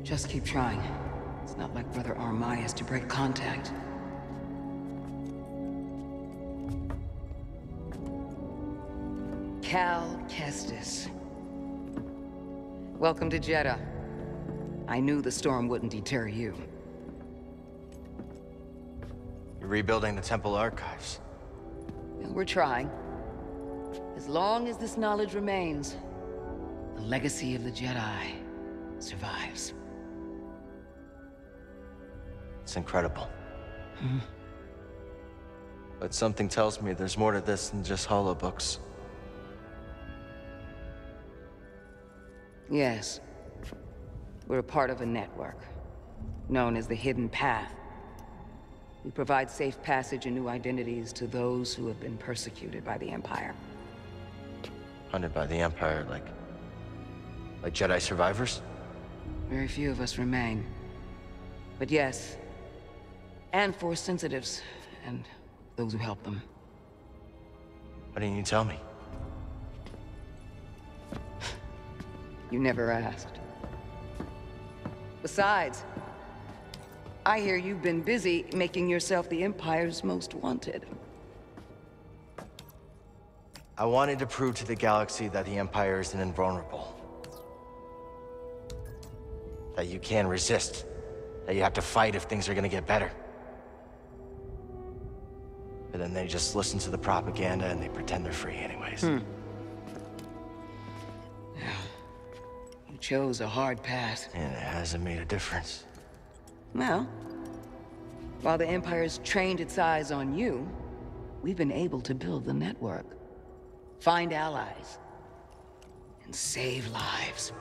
Just keep trying. It's not like Brother Armai has to break contact. Cal Kestis. Welcome to Jeddah. I knew the storm wouldn't deter you. You're rebuilding the temple archives. We're trying. As long as this knowledge remains, the legacy of the Jedi survives. It's incredible. But something tells me there's more to this than just holobooks. Yes. We're a part of a network, known as the Hidden Path. We provide safe passage and new identities to those who have been persecuted by the Empire. Hunted by the Empire, like Jedi survivors? Very few of us remain. But yes, and Force sensitives, and those who help them. Why didn't you tell me? You never asked. Besides, I hear you've been busy making yourself the Empire's most wanted. I wanted to prove to the galaxy that the Empire isn't invulnerable. That you can resist. That you have to fight if things are gonna get better. But then they just listen to the propaganda and they pretend they're free anyways. You chose a hard path. And it hasn't made a difference. Well, while the Empire's trained its eyes on you, we've been able to build the network. Find allies. And save lives.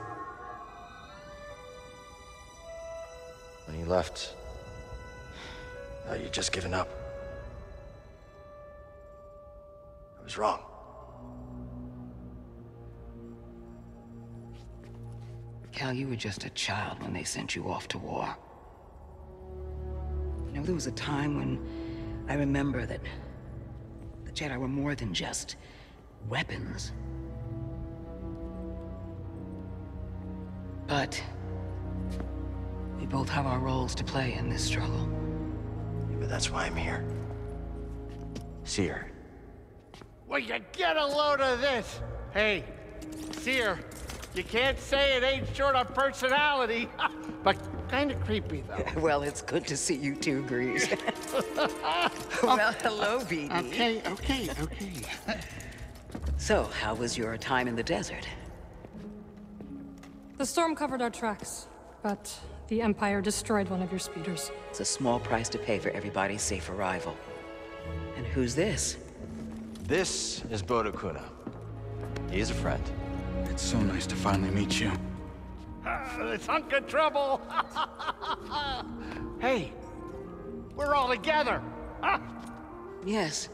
When you left, you'd just given up. I was wrong. Cal, you were just a child when they sent you off to war. You know, there was a time when I remember that the Jedi were more than just weapons. But we both have our roles to play in this struggle. Yeah, but that's why I'm here. Cere. Will you get a load of this? Hey, Cere, you can't say it ain't short of personality, but kind of creepy, though. Well, it's good to see you too, Grease. Well, hello, BD. Okay. So, how was your time in the desert? The storm covered our tracks, but the Empire destroyed one of your speeders. It's a small price to pay for everybody's safe arrival. And who's this? This is Bodo Kuna. He is a friend. It's so nice to finally meet you. This hunk of trouble. Hey, we're all together. Huh? Yes.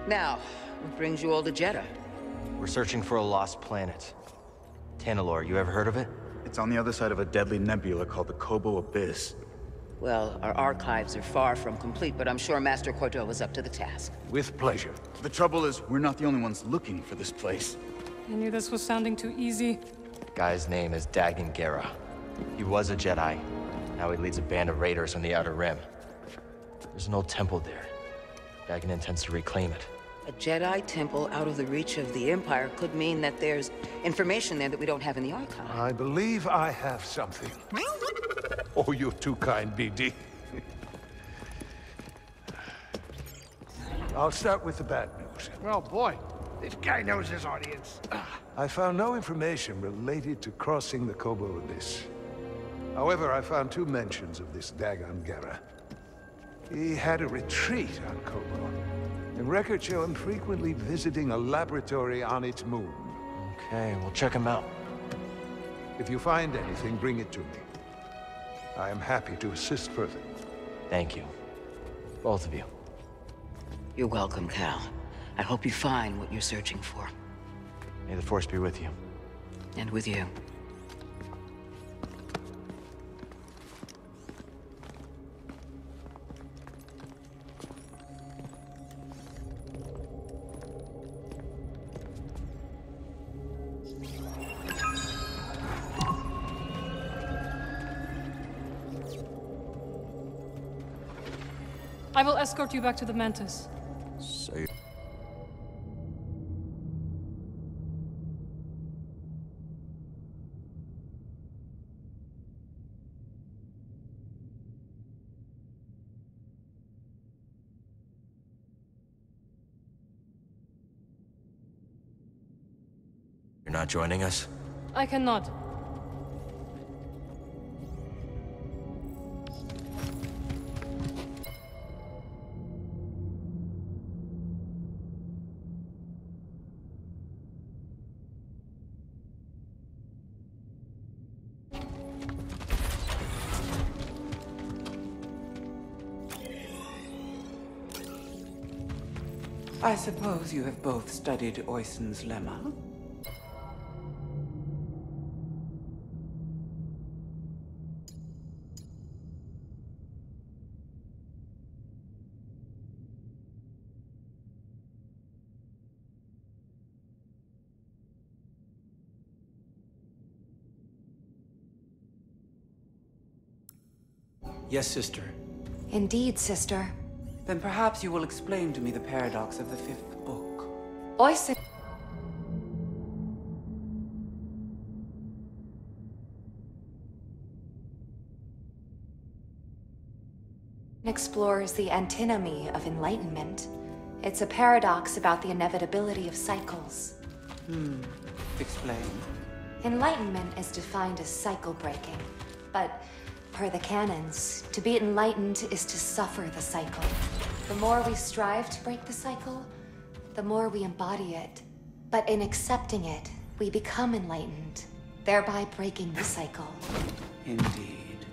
Now, what brings you all to Jeddah? We're searching for a lost planet. Tanalorr, you ever heard of it? It's on the other side of a deadly nebula called the Kobo Abyss. Well, our archives are far from complete, but I'm sure Master Cordova's up to the task. With pleasure. The trouble is, we're not the only ones looking for this place. I knew this was sounding too easy. The guy's name is Dagan Gera. He was a Jedi. Now he leads a band of raiders on the Outer Rim. There's an old temple there. Dagan intends to reclaim it. A Jedi temple out of the reach of the Empire could mean that there's information there that we don't have in the archive. I believe I have something. Oh, you're too kind, BD. I'll start with the bad news. Well, boy, this guy knows his audience. I found no information related to crossing the Kobo Abyss. However, I found 2 mentions of this Dagan Gera. He had a retreat on Kobo, and records show him frequently visiting a laboratory on its moon. Okay, we'll check him out. If you find anything, bring it to me. I am happy to assist further. Thank you. Both of you. You're welcome, Cal. I hope you find what you're searching for. May the Force be with you. And with you. will escort you back to the Mantis. Say. You're not joining us? I cannot. I suppose you have both studied Oyson's lemma? Yes, sister. Indeed, sister. Then perhaps you will explain to me the paradox of the fifth book. Oyson explores the antinomy of enlightenment. It's a paradox about the inevitability of cycles. Explain. Enlightenment is defined as cycle breaking, but per the canons, to be enlightened is to suffer the cycle. The more we strive to break the cycle, the more we embody it. But in accepting it, we become enlightened, thereby breaking the cycle. Indeed.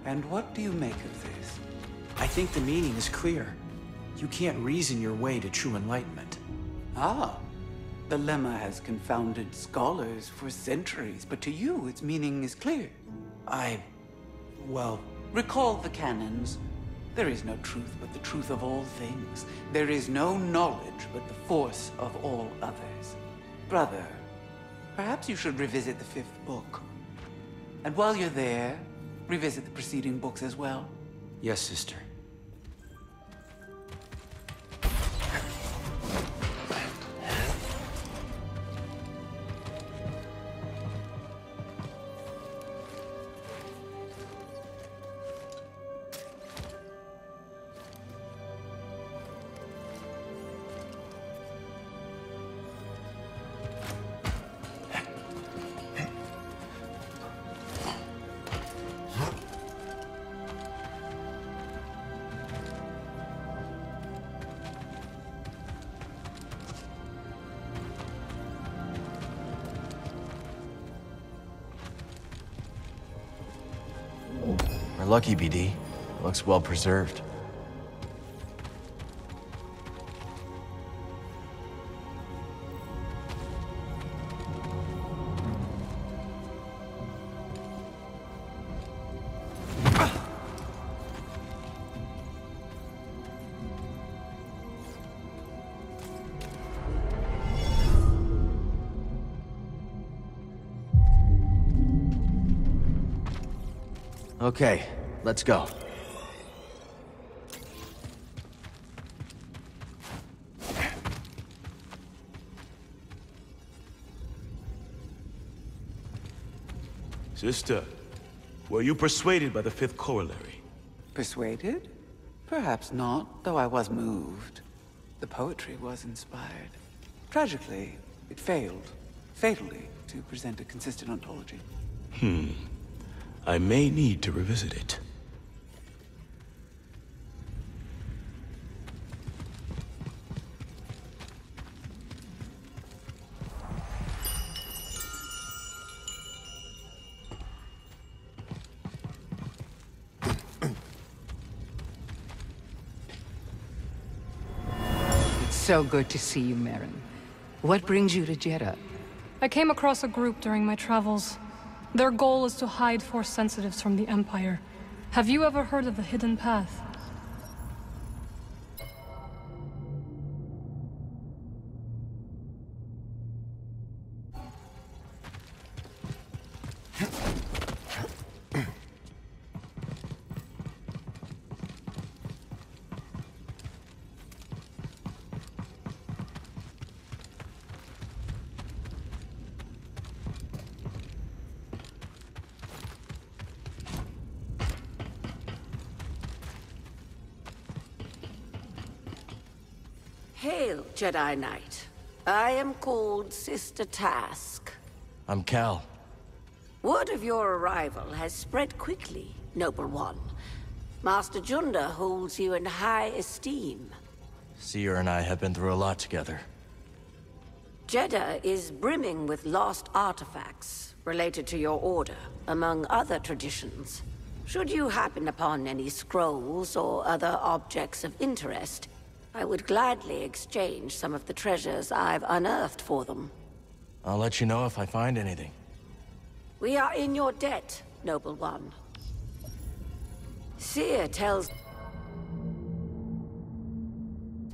And what do you make of this? I think the meaning is clear. You can't reason your way to true enlightenment. Ah, the lemma has confounded scholars for centuries, but to you its meaning is clear. Well, Recall the canons. There is no truth but the truth of all things. There is no knowledge but the force of all others. Brother, perhaps you should revisit the fifth book. And while you're there, revisit the preceding books as well. yes, sister. We're lucky, BD. It looks well preserved. Okay, let's go. Sister, were you persuaded by the fifth corollary? Persuaded? Perhaps not, though I was moved. The poetry was inspired. Tragically, it failed, fatally, to present a consistent ontology. I may need to revisit it. It's so good to see you, Merrin. What brings you to Jeddah? I came across a group during my travels. Their goal is to hide Force sensitives from the Empire. Have you ever heard of the Hidden Path? Hail, Jedi Knight. I am called Sister Task. I'm Cal. Word of your arrival has spread quickly, Noble One. Master Junda holds you in high esteem. Cere and I have been through a lot together. Jeddah is brimming with lost artifacts related to your order, among other traditions. Should you happen upon any scrolls or other objects of interest, I would gladly exchange some of the treasures I've unearthed for them. I'll let you know if I find anything. We are in your debt, Noble One. Cere tells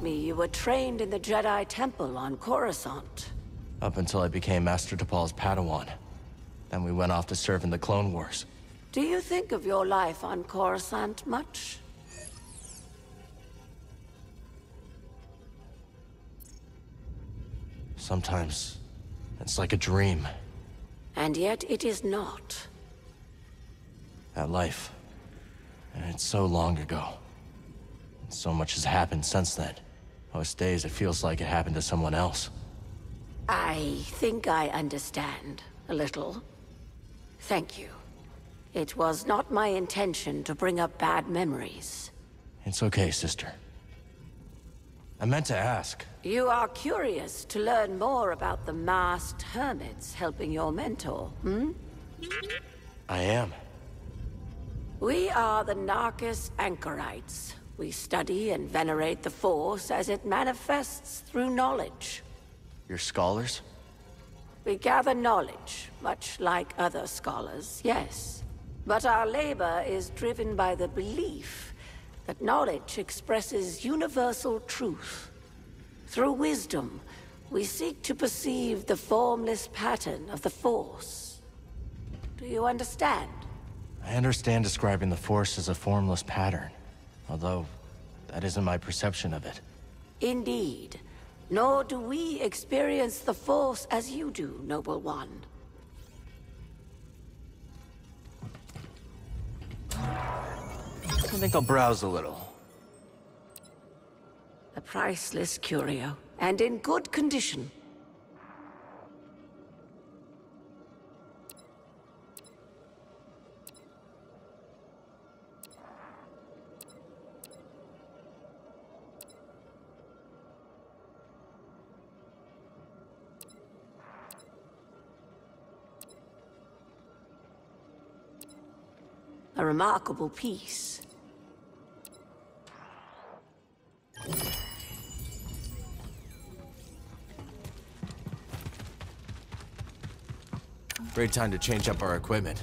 me you were trained in the Jedi Temple on Coruscant. Up until I became Master Tapal's Padawan. Then we went off to serve in the Clone Wars. Do you think of your life on Coruscant much? Sometimes, it's like a dream. And yet it is not. That life. And it's so long ago. And so much has happened since then. Most days it feels like it happened to someone else. I think I understand, a little. Thank you. It was not my intention to bring up bad memories. It's okay, sister. I meant to ask. You are curious to learn more about the masked hermits helping your mentor, hmm? I am. We are the Narcus Anchorites. We study and venerate the Force as it manifests through knowledge. You're scholars? We gather knowledge, much like other scholars, yes. But our labor is driven by the belief that knowledge expresses universal truth. Through wisdom, we seek to perceive the formless pattern of the Force. Do you understand? I understand describing the Force as a formless pattern, although that isn't my perception of it. Indeed. Nor do we experience the Force as you do, Noble One. I think I'll browse a little. A priceless curio, and in good condition. A remarkable piece. Great time to change up our equipment.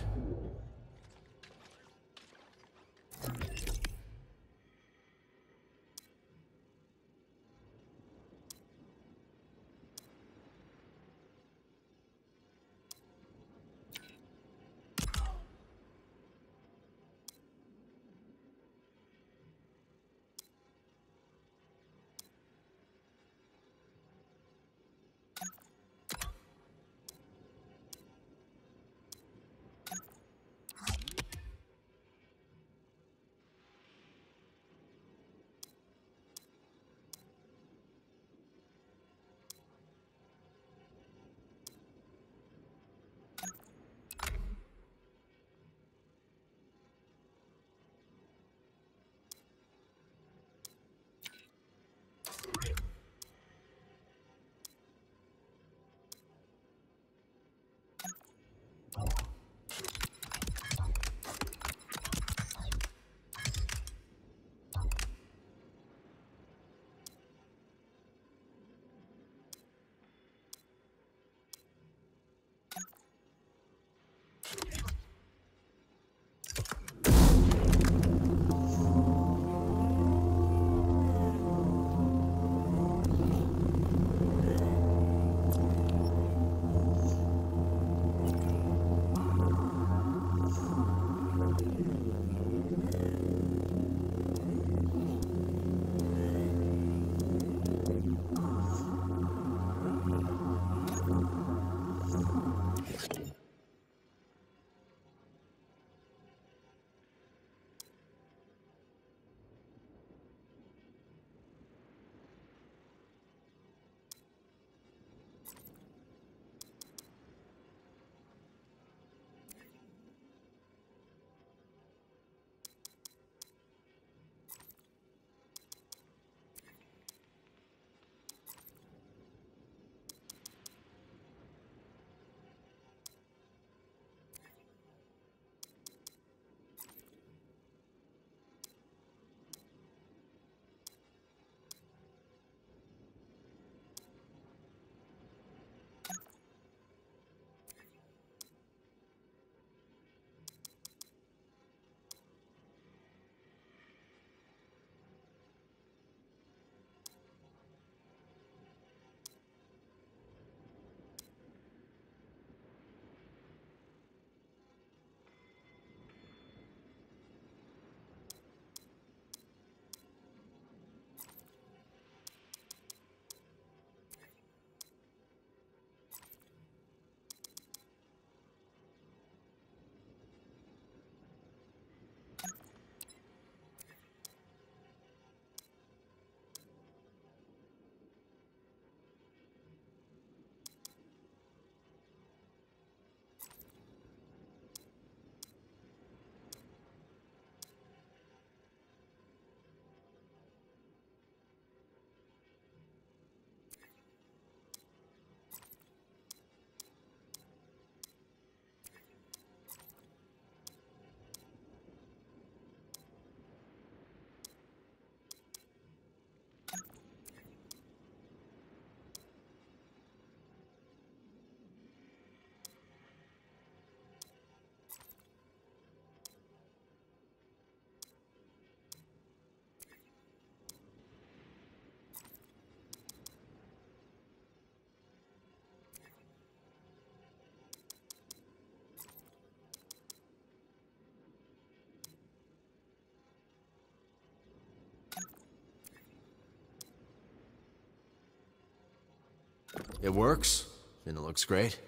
It works, and it looks great.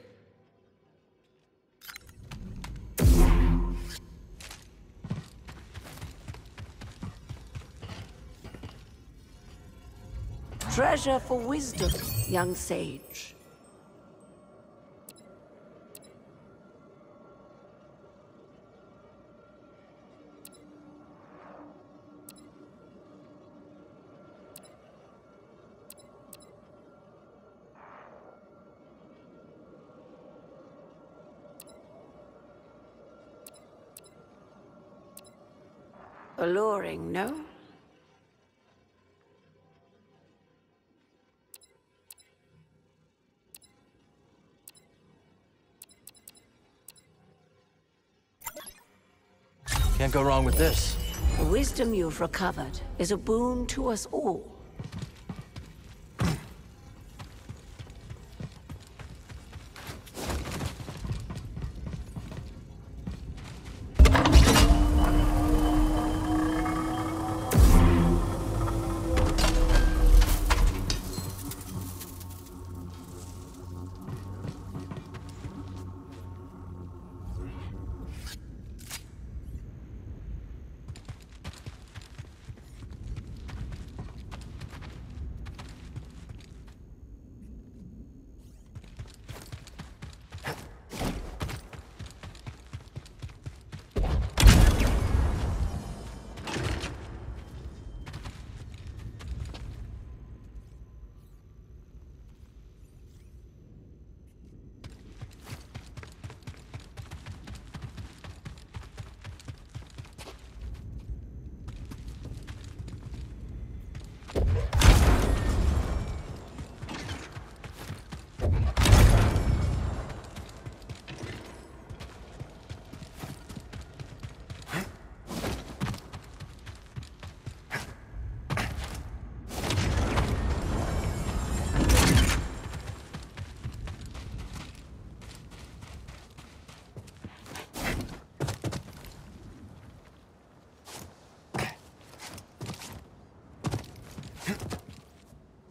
Treasure for wisdom, young sage. Alluring, no? Can't go wrong with this. The wisdom you've recovered is a boon to us all.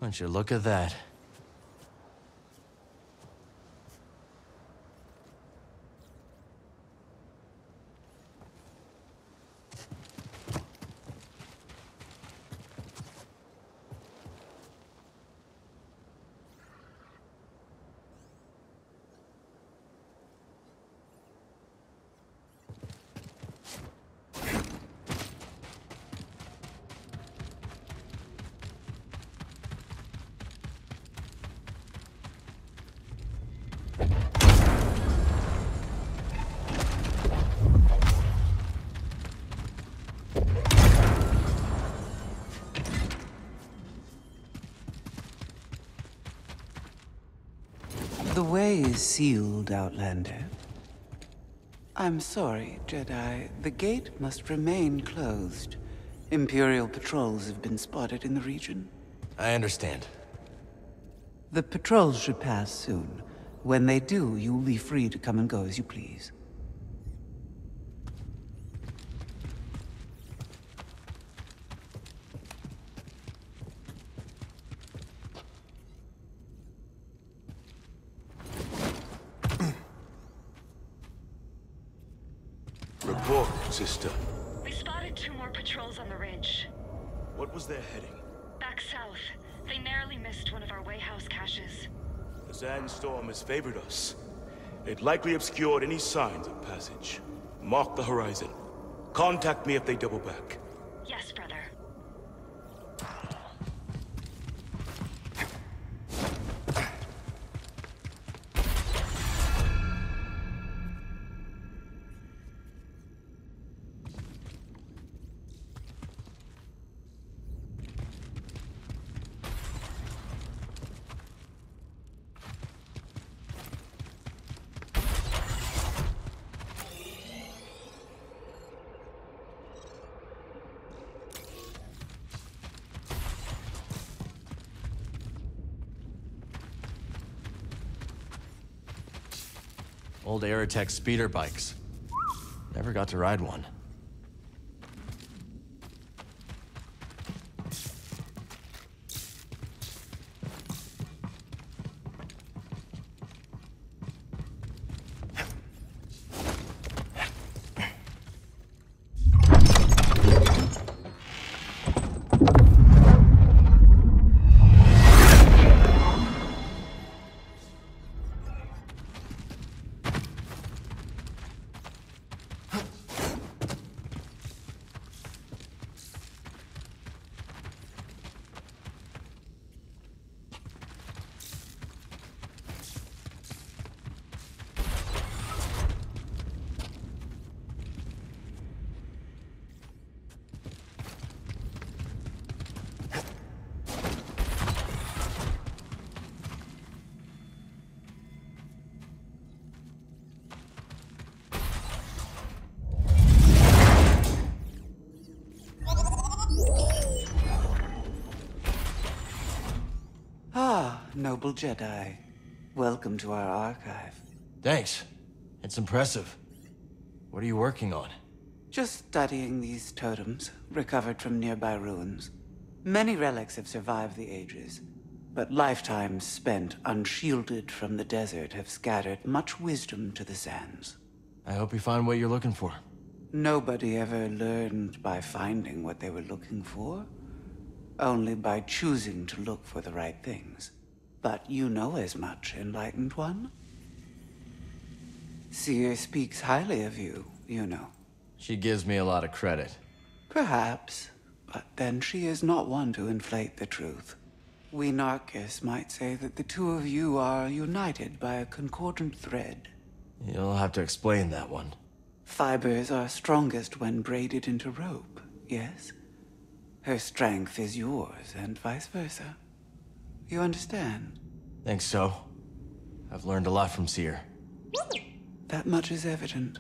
Won't you look at that? The way is sealed, Outlander. I'm sorry, Jedi. The gate must remain closed. Imperial patrols have been spotted in the region. I understand. The patrols should pass soon. When they do, you will be free to come and go as you please. Report, sister. We spotted 2 more patrols on the ridge. What was their heading? Back south. They narrowly missed one of our wayhouse caches. The sandstorm has favored us. It likely obscured any signs of passage. Mark the horizon. Contact me if they double back. Yes, brother. Old Aerotech speeder bikes. Never got to ride one. Noble Jedi, welcome to our archive. Thanks. It's impressive. What are you working on? Just studying these totems, recovered from nearby ruins. Many relics have survived the ages, but lifetimes spent unshielded from the desert have scattered much wisdom to the sands. I hope you find what you're looking for. Nobody ever learned by finding what they were looking for, only by choosing to look for the right things. But you know as much, Enlightened One. Cere speaks highly of you, you know. She gives me a lot of credit. Perhaps, but then she is not one to inflate the truth. We Narcus might say that the two of you are united by a concordant thread. You'll have to explain that one. Fibers are strongest when braided into rope, yes? Her strength is yours, and vice versa. You understand? Think so. I've learned a lot from Cere. That much is evident.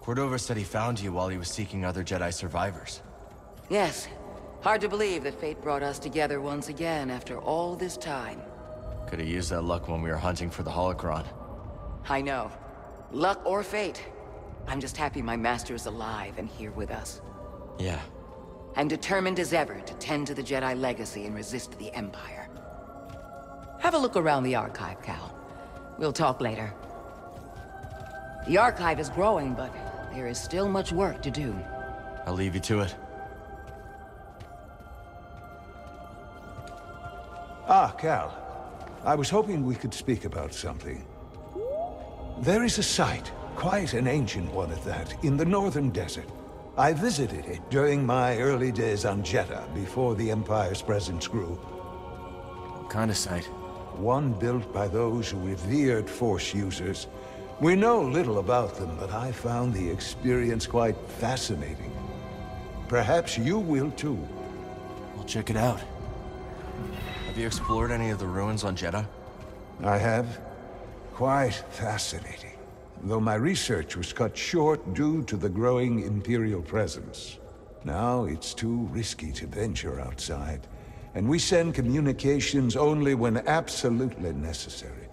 Cordova said he found you while he was seeking other Jedi survivors. Yes. Hard to believe that fate brought us together once again after all this time. Could have used that luck when we were hunting for the holocron. I know. Luck or fate. I'm just happy my master is alive and here with us. Yeah. And determined as ever to tend to the Jedi legacy and resist the Empire. Have a look around the archive, Cal. We'll talk later. The archive is growing, but there is still much work to do. I'll leave you to it. Ah, Cal. I was hoping we could speak about something. There is a site, quite an ancient one at that, in the northern desert. I visited it during my early days on Jedha, before the Empire's presence grew. What kind of site? One built by those who revered Force users. We know little about them, but I found the experience quite fascinating. Perhaps you will too. I'll check it out. Have you explored any of the ruins on Jedha? I have. Quite fascinating. Though my research was cut short due to the growing Imperial presence. Now it's too risky to venture outside, and we send communications only when absolutely necessary.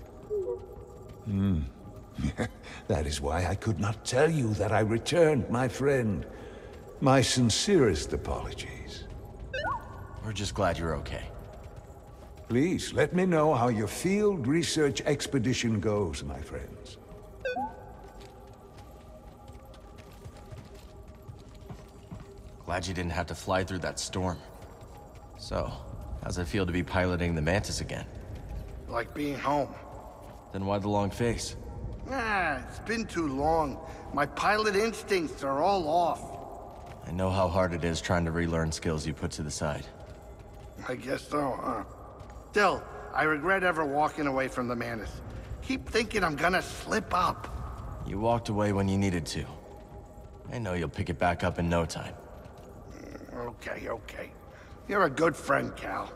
That is why I could not tell you that I returned, my friend. My sincerest apologies. We're just glad you're okay. Please, let me know how your field research expedition goes, my friends. Glad you didn't have to fly through that storm. So, how's it feel to be piloting the Mantis again? Like being home. Then why the long face? It's been too long. My pilot instincts are all off. I know how hard it is trying to relearn skills you put to the side. I guess so, huh? Still, I regret ever walking away from the Mantis. Keep thinking I'm gonna slip up. You walked away when you needed to. I know you'll pick it back up in no time. Okay. You're a good friend, Cal.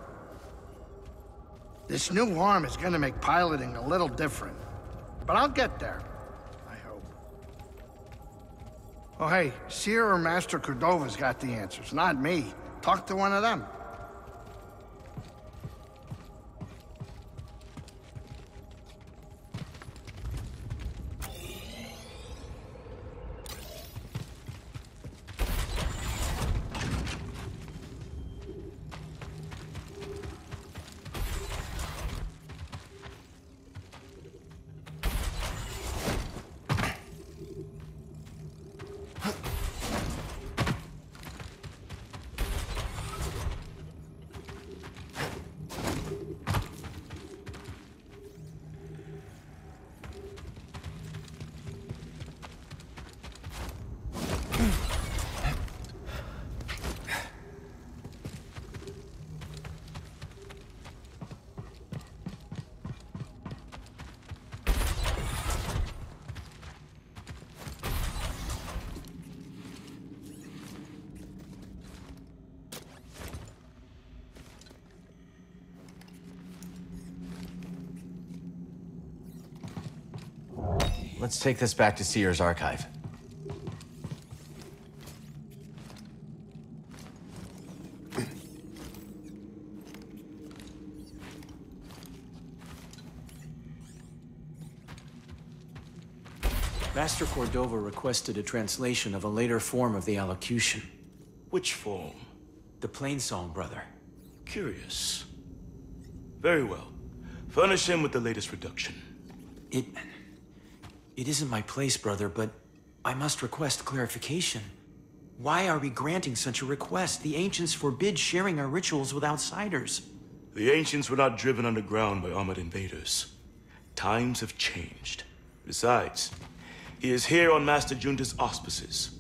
This new arm is gonna make piloting a little different. But I'll get there. I hope. Oh, hey, Cere or Master Cordova's got the answers, not me. Talk to one of them. Let's take this back to Cere's archive. Master Cordova requested a translation of a later form of the allocution. Which form? The Plainsong, brother. Curious. Very well. Furnish him with the latest reduction. It isn't my place, brother, but I must request clarification. Why are we granting such a request? The ancients forbid sharing our rituals with outsiders. The ancients were not driven underground by armored invaders. Times have changed. Besides, he is here on Master Junta's auspices.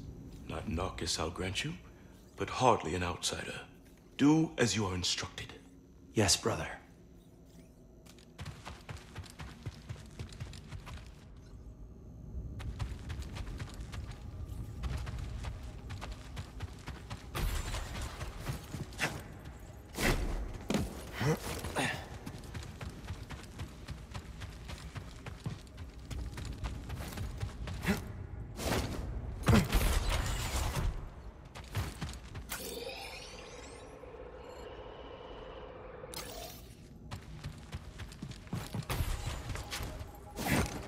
Not Narcus, I'll grant you, but hardly an outsider. Do as you are instructed. Yes, brother.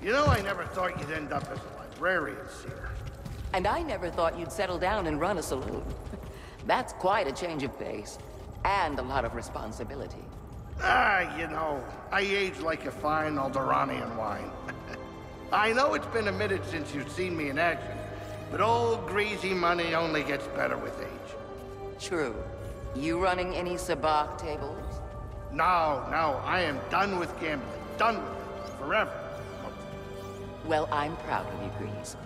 You know, I never thought you'd end up as a librarian, Cere. And I never thought you'd settle down and run a saloon. That's quite a change of pace. And a lot of responsibility. You know, I age like a fine Alderanian wine. I know it's been a minute since you've seen me in action, but old greasy money only gets better with age. True. You running any sabacc tables? No, I am done with gambling. Done with it. Forever. Well, I'm proud of you, Grease.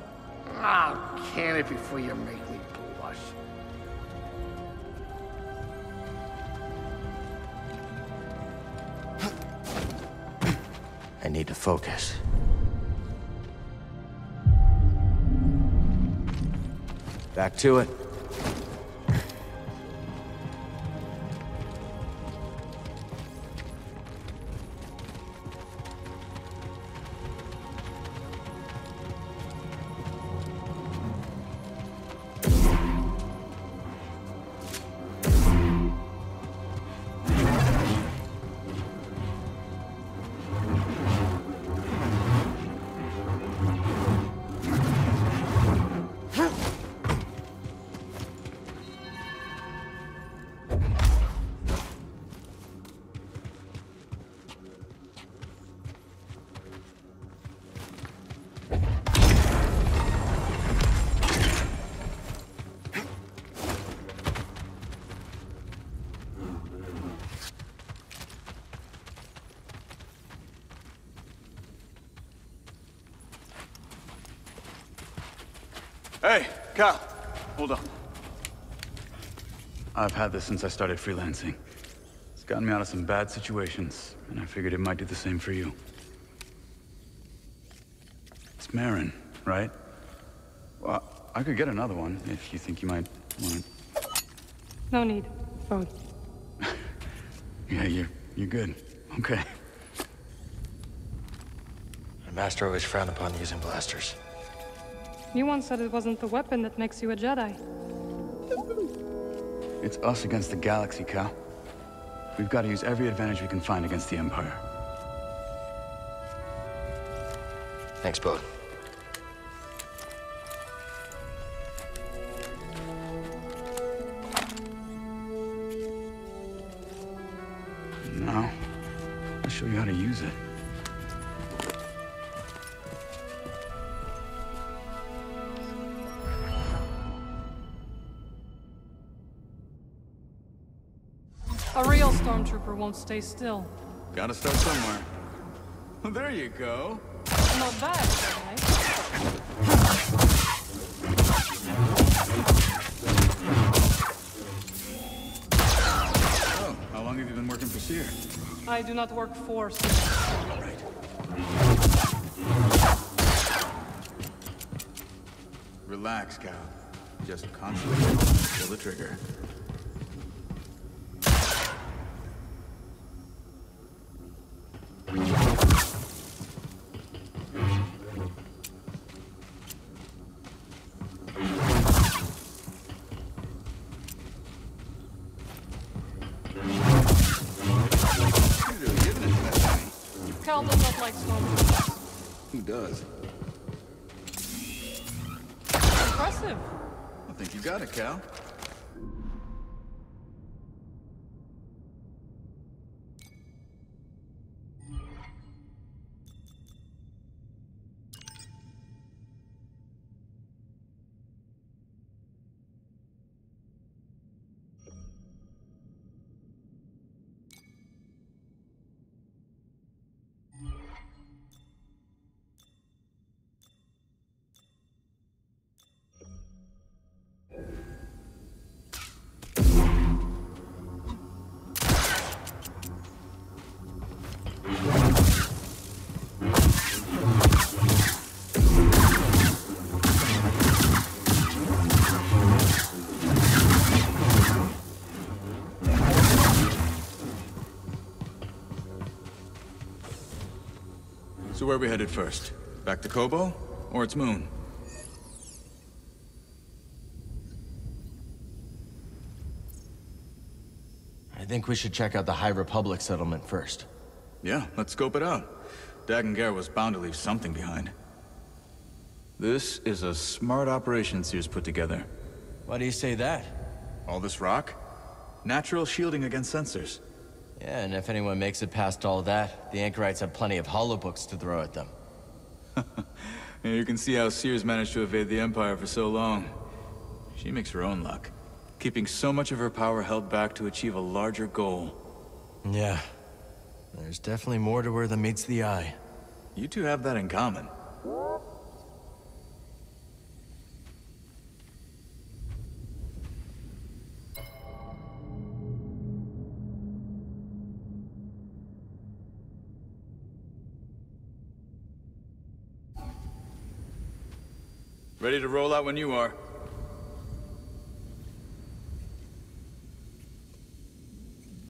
Can it before you make me blush. I need to focus. Back to it. Hey, Cal, hold on. I've had this since I started freelancing. It's gotten me out of some bad situations, and I figured it might do the same for you. It's Marin, right? Well, I could get another one if you think you might want it. No need. Phone. Yeah, you're good. Okay. My master always frowned upon using blasters. You once said it wasn't the weapon that makes you a Jedi. It's us against the galaxy, Cal. We've got to use every advantage we can find against the Empire. Thanks, Bode. Now, I'll show you how to use it. A real stormtrooper won't stay still. Gotta start somewhere. Well, there you go. Not bad, Jedi. Oh, how long have you been working for Cere? I do not work for Cere. Right. Relax, Cal. Just concentrate. Pull the trigger. likes them. Who does? Impressive. I think you got it, Cal. So where are we headed first? Back to Kobo? Or its moon? I think we should check out the High Republic settlement first. Yeah, let's scope it out. Dagan Gera was bound to leave something behind. This is a smart operation Cere's put together. Why do you say that? All this rock? Natural shielding against sensors. Yeah, and if anyone makes it past all that, the Anchorites have plenty of holobooks to throw at them. Yeah, you can see how Cere's managed to evade the Empire for so long. She makes her own luck, keeping so much of her power held back to achieve a larger goal. Yeah. There's definitely more to her than meets the eye. You two have that in common. Ready to roll out when you are.